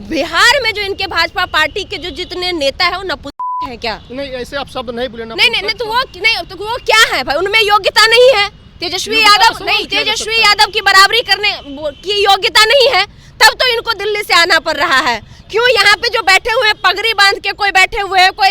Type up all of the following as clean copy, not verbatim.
बिहार में जो इनके भाजपा पार्टी के जो जितने नेता है वो नपुंसक है क्या? नहीं, ऐसे आप शब्द नहीं बोले। नहीं तो वो क्या है भाई? उनमें योग्यता नहीं है। तेजस्वी यादव नहीं, तेजस्वी यादव की बराबरी करने की योग्यता नहीं है, तब तो इनको दिल्ली से आना पड़ रहा है। क्यों? यहाँ पे जो बैठे हुए हैं पगड़ी बांध के, कोई बैठे हुए हैं, कोई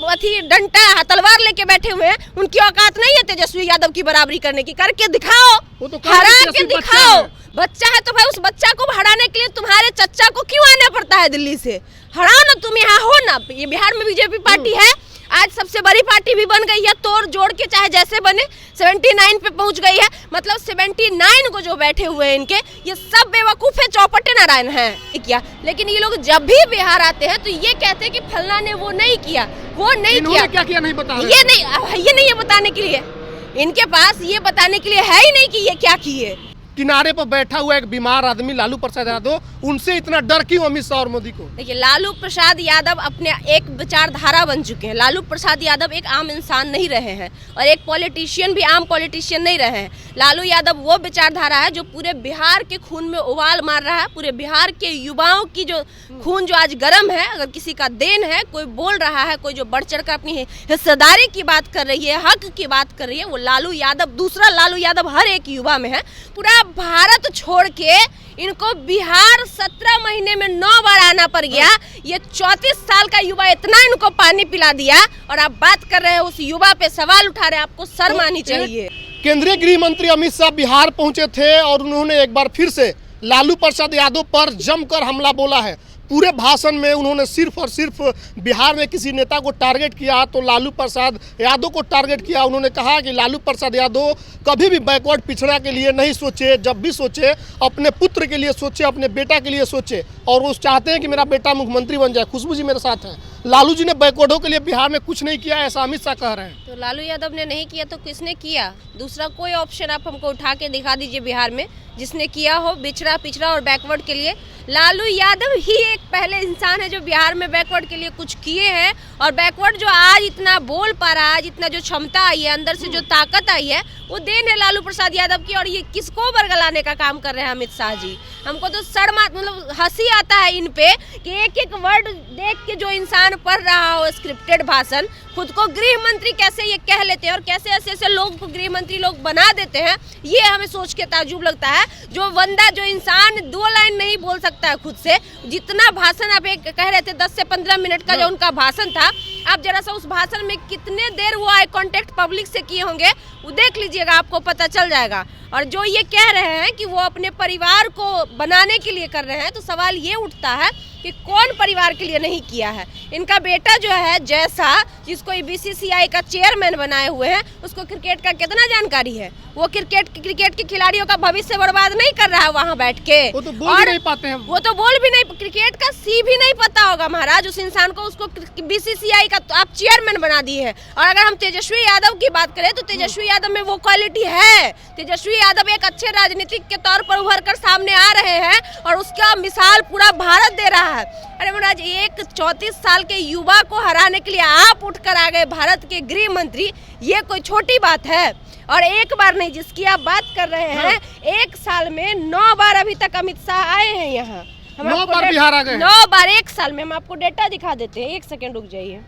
अथी डंडा तलवार लेके बैठे हुए हैं, उनकी औकात नहीं है तेजस्वी यादव की बराबरी करने की। करके दिखाओ, हरा के दिखाओ। बच्चा है तो भाई उस बच्चा को हराने के लिए तुम्हारे चच्चा को क्यों आना पड़ता है दिल्ली से? हराओ ना, तुम यहाँ हो ना। ये बिहार में बीजेपी पार्टी है, आज सबसे बड़ी पार्टी भी बन गई है, तोड़ जोड़ के चाहे जैसे बने 79 पे पहुंच गई है। मतलब 79 को जो बैठे हुए हैं इनके, ये सब बेवकूफ है, चौपटे नारायण है क्या? लेकिन ये लोग जब भी बिहार आते हैं तो ये कहते हैं कि फलना ने वो नहीं किया, वो नहीं किया। क्या किया नहीं बता, ये नहीं है बताने के लिए, इनके पास ये बताने के लिए है ही नहीं कि ये क्या किए। किनारे पर बैठा हुआ एक बीमार आदमी लालू प्रसाद यादव, उनसे इतना डर क्यों अमित शाह और मोदी को? देखिए, लालू प्रसाद यादव अपने एक विचारधारा बन चुके हैं। लालू प्रसाद यादव एक आम इंसान नहीं रहे हैं और एक पॉलिटिशियन भी आम पॉलिटिशियन नहीं रहे हैं। लालू यादव वो विचारधारा है जो पूरे बिहार के खून में उबाल मार रहा है। पूरे बिहार के युवाओं की जो खून जो आज गर्म है, अगर किसी का देन है, कोई बोल रहा है, कोई जो बढ़ चढ़ कर अपनी हिस्सेदारी की बात कर रही है, हक की बात कर रही है, वो लालू यादव, दूसरा लालू यादव हर एक युवा में है। पूरा भारत छोड़ के इनको बिहार 17 महीने में 9 बार आना पड़ गया। ये 34 साल का युवा इतना इनको पानी पिला दिया और आप बात कर रहे हैं उस युवा पे सवाल उठा रहे हैं। आपको शर्म आनी चाहिए। केंद्रीय गृह मंत्री अमित शाह बिहार पहुंचे थे और उन्होंने एक बार फिर से लालू प्रसाद यादव पर जमकर हमला बोला है। पूरे भाषण में उन्होंने सिर्फ और सिर्फ बिहार में किसी नेता को टारगेट किया तो लालू प्रसाद यादव को टारगेट किया। उन्होंने कहा कि लालू प्रसाद यादव कभी भी बैकवर्ड पिछड़ा के लिए नहीं सोचे, जब भी सोचे अपने पुत्र के लिए सोचे, अपने बेटा के लिए सोचे, और वो चाहते हैं कि मेरा बेटा मुख्यमंत्री बन जाए। खुशबू जी मेरे साथ हैं। लालू जी ने बैकवर्डों के लिए बिहार में कुछ नहीं किया, ऐसा अमित शाह कह रहे हैं। तो लालू यादव ने नहीं किया तो किसने किया? दूसरा कोई ऑप्शन आप हमको उठा के दिखा दीजिए बिहार में जिसने किया हो बिछड़ा पिछड़ा और बैकवर्ड के लिए। लालू यादव ही एक पहले इंसान है जो बिहार में बैकवर्ड के लिए कुछ किए हैं। और बैकवर्ड जो आज इतना बोल पा रहा है, जितना जो क्षमता आई है, अंदर से जो ताकत आई है, वो देन है लालू प्रसाद यादव की। और ये किसको बरगलाने का काम कर रहे हैं अमित शाह जी? हमको तो शर्म, मतलब हंसी आता है इन पे कि एक एक वर्ड देख के जो इंसान पढ़ रहा हो स्क्रिप्टेड भाषण, खुद को गृह मंत्री कैसे ये कह लेते हैं और कैसे ऐसे ऐसे लोग को गृह मंत्री लोग बना देते हैं, ये हमें सोच के ताज्जुब लगता है। जो बंदा, जो इंसान 2 लाइन नहीं बोल सकता है खुद से, जितना भाषण आप एक कह रहे थे 10 से 15 मिनट का जो उनका भाषण था, आप जरा सा उस भाषण में कितने देर वो आई कांटेक्ट पब्लिक से किए होंगे वो देख लीजिएगा, आपको पता चल जाएगा। और जो ये कह रहे हैं कि वो अपने परिवार को बनाने के लिए कर रहे हैं, तो सवाल ये उठता है कि कौन परिवार के लिए नहीं किया है? इनका बेटा जो है जैसा, जिसको BCCI का चेयरमैन बनाए हुए हैं, उसको क्रिकेट का कितना जानकारी है? वो क्रिकेट के खिलाड़ियों का भविष्य बर्बाद नहीं कर रहा है वहाँ बैठ के। वो तो बोल भी नहीं पाते हैं। वो तो बोल भी नहीं, क्रिकेट का सी भी नहीं पता होगा महाराज उस इंसान को। उसको BCCI का तो आप चेयरमैन बना दिए हैं। और अगर हम तेजस्वी यादव की बात करें तो तेजस्वी यादव में वो क्वालिटी है। तेजस्वी यादव एक अच्छे राजनीतिक के तौर पर उभर कर सामने आ रहे हैं और उसका मिसाल पूरा भारत दे रहा है। अरे महाराज, एक 34 साल के युवा को हराने के लिए आप उठकर आ गए भारत के गृह मंत्री, ये कोई छोटी बात है? और एक बार नहीं, जिसकी आप बात कर रहे हैं, 1 साल में 9 बार अभी तक अमित शाह आए हैं यहाँ। 9 बार बिहार आ गए। 9 बार 1 साल में। हम आपको डेटा दिखा देते हैं, 1 सेकेंड रुक जाइए।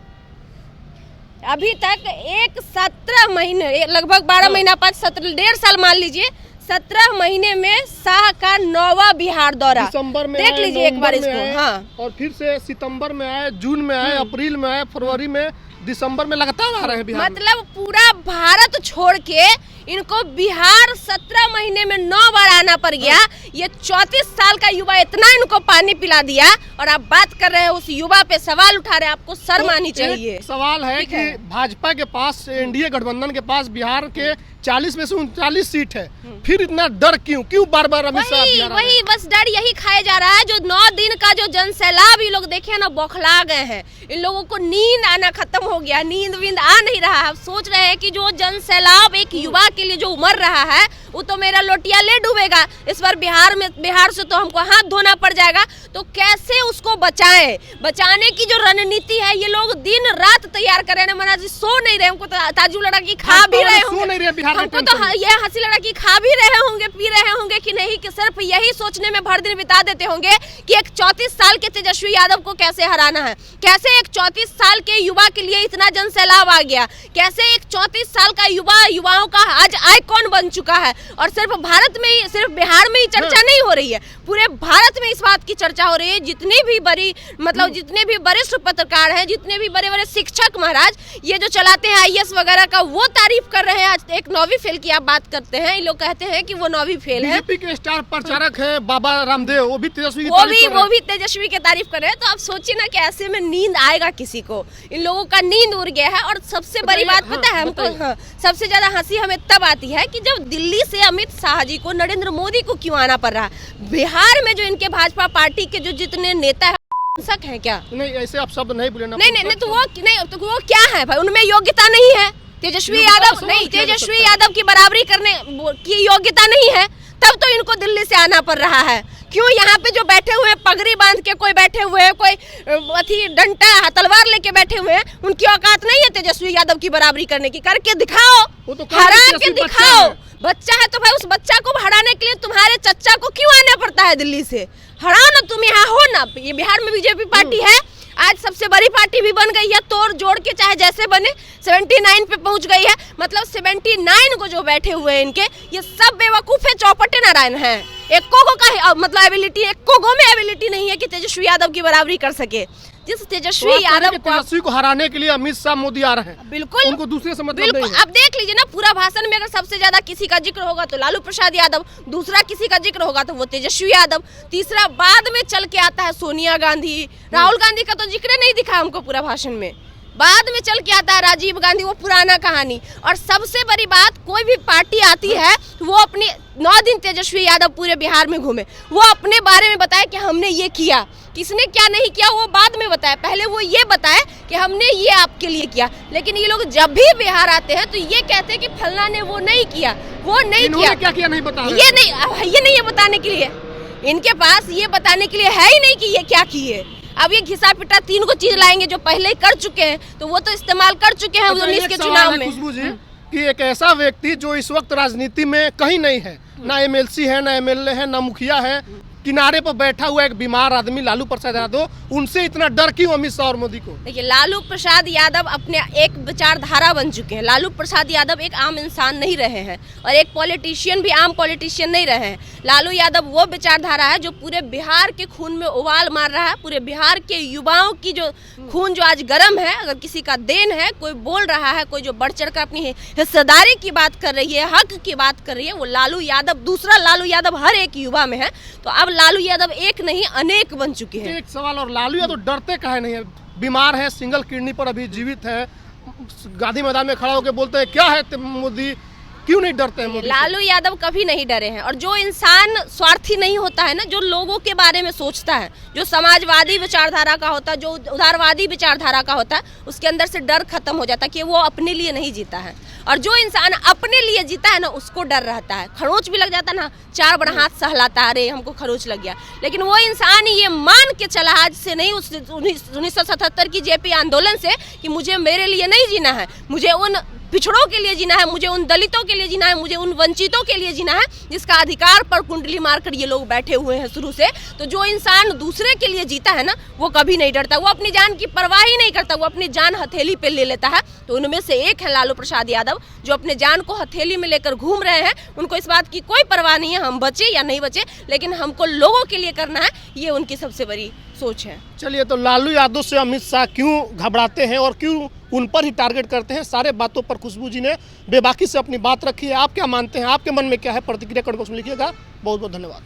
अभी तक 17 महीने, लगभग 12 महीना, 5-17, 1.5 साल मान लीजिए, 17 महीने में शाह का 9वां बिहार दौरा। दिसंबर में देख लीजिए एक बार इसको। हाँ, और फिर से सितंबर में आए, जून में आए, अप्रैल में आए, फरवरी में, दिसंबर में लगातार आ रहे हैं बिहार। मतलब पूरा भारत छोड़ के इनको बिहार 17 महीने में 9 बार आना पड़ गया। ये 34 साल का युवा इतना इनको पानी पिला दिया और आप बात कर रहे हैं उस युवा पे सवाल उठा रहे हैं। आपको शर्म आनी चाहिए। सवाल है कि भाजपा के पास, एनडीए गठबंधन के पास बिहार के 40 में से 39 सीट है, फिर इतना डर क्यों बार बार अमित शाह? वही बस डर यही खाया जा रहा है। जो 9 दिन का जो जन सैलाब ये लोग देखे ना, बौखला गए हैं। इन लोगों को नींद आना खत्म हो गया, नींद विंद आ नहीं रहा है। सोच रहे हैं कि जो जन सैलाब एक युवा के लिए जो उमड़ रहा है, वो तो मेरा लोटिया ले डूबेगा। इस बार बिहार से तो हमको हाथ धोना पड़ जाएगा। तो कैसे उसको बचाएं? बचाने की जो रणनीति है, ये लोग दिन रात तैयार कर रहे हैं। महाराज सो नहीं रहे, हमको तो ताज्जुब लगा कि खा भी रहे होंगे, हमको तो ये हंसी लगा कि खा भी रहे होंगे, पी रहे होंगे कि नहीं, कि सिर्फ यही सोचने में भर दिन बिता देते होंगे कि एक 34 साल के तेजस्वी यादव को कैसे हराना है, कैसे एक 34 साल के युवा के लिए इतना जन सैलाब आ गया, कैसे एक 34 साल का युवाओं का आज आइकॉन बन चुका है। और सिर्फ भारत में ही, सिर्फ बिहार में ही चर्चा नहीं हो रही है, पूरे भारत में इस बात की चर्चा हो रही है। जितनी भी बड़ी मतलब जितने भी वरिष्ठ पत्रकार हैं, जितने भी बड़े बड़े शिक्षक महाराज ये जो चलाते हैं IAS वगैरह का, वो तारीफ कर रहे हैं। आज एक 9वीं फेल की आप बात करते हैं, ये लोग कहते हैं कि वो 9वीं फेल है। बीजेपी के स्टार प्रचारक हैं बाबा रामदेव, वो भी तेजस्वी की वो भी तेजस्वी की तारीफ कर रहे हैं। तो आप सोचिए ना कि ऐसे में नींद आएगा किसी को। इन लोगों का नींद उड़ गया है। और सबसे बड़ी बात पता है हमको, सबसे ज्यादा हंसी हमें तब आती है कि जब दिल्ली से अमित शाह जी को, नरेंद्र मोदी को क्यों आना पड़ रहा है। बिहार में जो इनके भाजपा पार्टी के जो जितने नेता है सक है क्या? नहीं, ऐसे आप शब्द नहीं बोले ना। नहीं तो वो क्या है भाई, उनमें योग्यता नहीं है। तेजस्वी यादव नहीं, तेजस्वी यादव की बराबरी करने की योग्यता नहीं है, तब तो इनको दिल्ली से आना पड़ रहा है। क्यों? यहाँ पे जो बैठे हुए हैं पगड़ी बांध के, कोई बैठे हुए हैं, कोई अथी डंडा तलवार लेके बैठे हुए हैं, उनकी औकात नहीं है तेजस्वी यादव की बराबरी करने की। करके दिखाओ, हरा के दिखाओ। बच्चा है तो भाई उस बच्चा को हराने के लिए तुम्हारे चच्चा को क्यों आना पड़ता है दिल्ली से? हराओ ना, तुम यहाँ हो ना। ये बिहार में बीजेपी पार्टी है, आज सबसे बड़ी पार्टी भी बन गई है, तोड़ जोड़ के चाहे जैसे बने 79 पे पहुंच गई है। मतलब 79 को जो बैठे हुए हैं इनके, ये सब बेवकूफ है, चौपटे नारायण है। एको को का मतलब एबिलिटी, एको को में एबिलिटी नहीं है कि तेजस्वी यादव की बराबरी कर सके। जिस तेजस्वी यादव तेजस्वी को हराने के लिए अमित शाह मोदी आ रहे हैं, बिल्कुल उनको दूसरे से मतलब नहीं है। अब देख लीजिए ना, पूरा भाषण में अगर सबसे ज्यादा किसी का जिक्र होगा तो लालू प्रसाद यादव, दूसरा किसी का जिक्र होगा तो वो तेजस्वी यादव, तीसरा बाद में चल के आता है सोनिया गांधी। राहुल गांधी का तो जिक्र नहीं दिखा हमको पूरा भाषण में। बाद में चल के आता है राजीव गांधी, वो पुराना कहानी। और सबसे बड़ी बात, कोई भी पार्टी आती है वो अपने 9 दिन तेजस्वी यादव पूरे बिहार में घूमे, वो अपने बारे में बताए कि हमने ये किया, किसने क्या नहीं किया वो बाद में बताए। पहले वो ये बताए कि हमने ये आपके लिए किया। लेकिन ये लोग जब भी बिहार आते हैं तो ये कहते हैं कि फलना ने वो नहीं किया, वो नहीं किया। क्या किया नहीं बता, ये नहीं है बताने के लिए, इनके पास ये बताने के लिए है ही नहीं कि ये क्या किए। अब ये घिसा पिटा 3 को चीज लाएंगे जो पहले ही कर चुके हैं, तो वो तो इस्तेमाल कर चुके हैं 19 के चुनाव में। खुशबू जी, कि एक ऐसा व्यक्ति जो इस वक्त राजनीति में कहीं नहीं है, ना MLC है, ना MLA है, ना मुखिया है, किनारे पर बैठा हुआ एक बीमार आदमी लालू प्रसाद यादव, उनसे इतना डर क्यों अमित शाह और मोदी को? देखिए, लालू प्रसाद यादव अपने एक विचारधारा बन चुके हैं। लालू प्रसाद यादव एक आम इंसान नहीं रहे हैं और एक पॉलिटिशियन भी आम पॉलिटिशियन नहीं रहे हैं। लालू यादव वो विचारधारा है जो पूरे बिहार के खून में उबाल मार रहा है। पूरे बिहार के युवाओं की जो खून जो आज गर्म है, अगर किसी का देन है, कोई बोल रहा है, कोई जो बढ़ चढ़ कर अपनी हिस्सेदारी की बात कर रही है, हक की बात कर रही है, वो लालू यादव, दूसरा लालू यादव हर एक युवा में है। तो अब लालू यादव एक नहीं अनेक बन चुके हैं। एक सवाल और, लालू यादव डरते काहे नहीं है? बीमार है, सिंगल किडनी पर अभी जीवित है, गांधी मैदान में खड़ा होकर बोलते हैं क्या है मोदी, क्यों नहीं डरते हैं मोदी? लालू यादव कभी नहीं डरे हैं। और जो इंसान स्वार्थी नहीं होता है ना, जो लोगों के बारे में सोचता है, जो समाजवादी विचारधारा का होता है, जो उदारवादी विचारधारा का होता है, उसके अंदर से डर खत्म हो जाता है कि वो अपने लिए नहीं जीता है। और जो इंसान अपने लिए जीता है ना, उसको डर रहता है। खरोच भी लग जाता है ना, 4 बड़ा हाथ सहलाता है, अरे हमको खरोच लग गया। लेकिन वो इंसान ये मान के चला आज से नहीं, उस 1977 की JP आंदोलन से, कि मुझे मेरे लिए नहीं जीना है, मुझे उन पिछड़ों के लिए जीना है, मुझे उन दलितों के लिए जीना है, मुझे उन वंचितों के लिए जीना है जिसका अधिकार पर कुंडली मारकर ये लोग बैठे हुए हैं शुरू से। तो जो इंसान दूसरे के लिए जीता है ना, वो कभी नहीं डरता, वो अपनी जान की परवाह ही नहीं करता, वो अपनी जान हथेली पे ले लेता है। तो उनमें से एक है लालू प्रसाद यादव, जो अपने जान को हथेली में लेकर घूम रहे हैं। उनको इस बात की कोई परवाह नहीं है हम बचे या नहीं बचे, लेकिन हमको लोगों के लिए करना है, ये उनकी सबसे बड़ी सोच है। चलिए, तो लालू यादव से अमित शाह क्यों घबराते हैं और क्यों उन पर ही टारगेट करते हैं, सारे बातों पर खुशबू जी ने बेबाकी से अपनी बात रखी है। आप क्या मानते हैं, आपके मन में क्या है? प्रतिक्रिया कमेंट बॉक्स में लिखिएगा। बहुत बहुत धन्यवाद।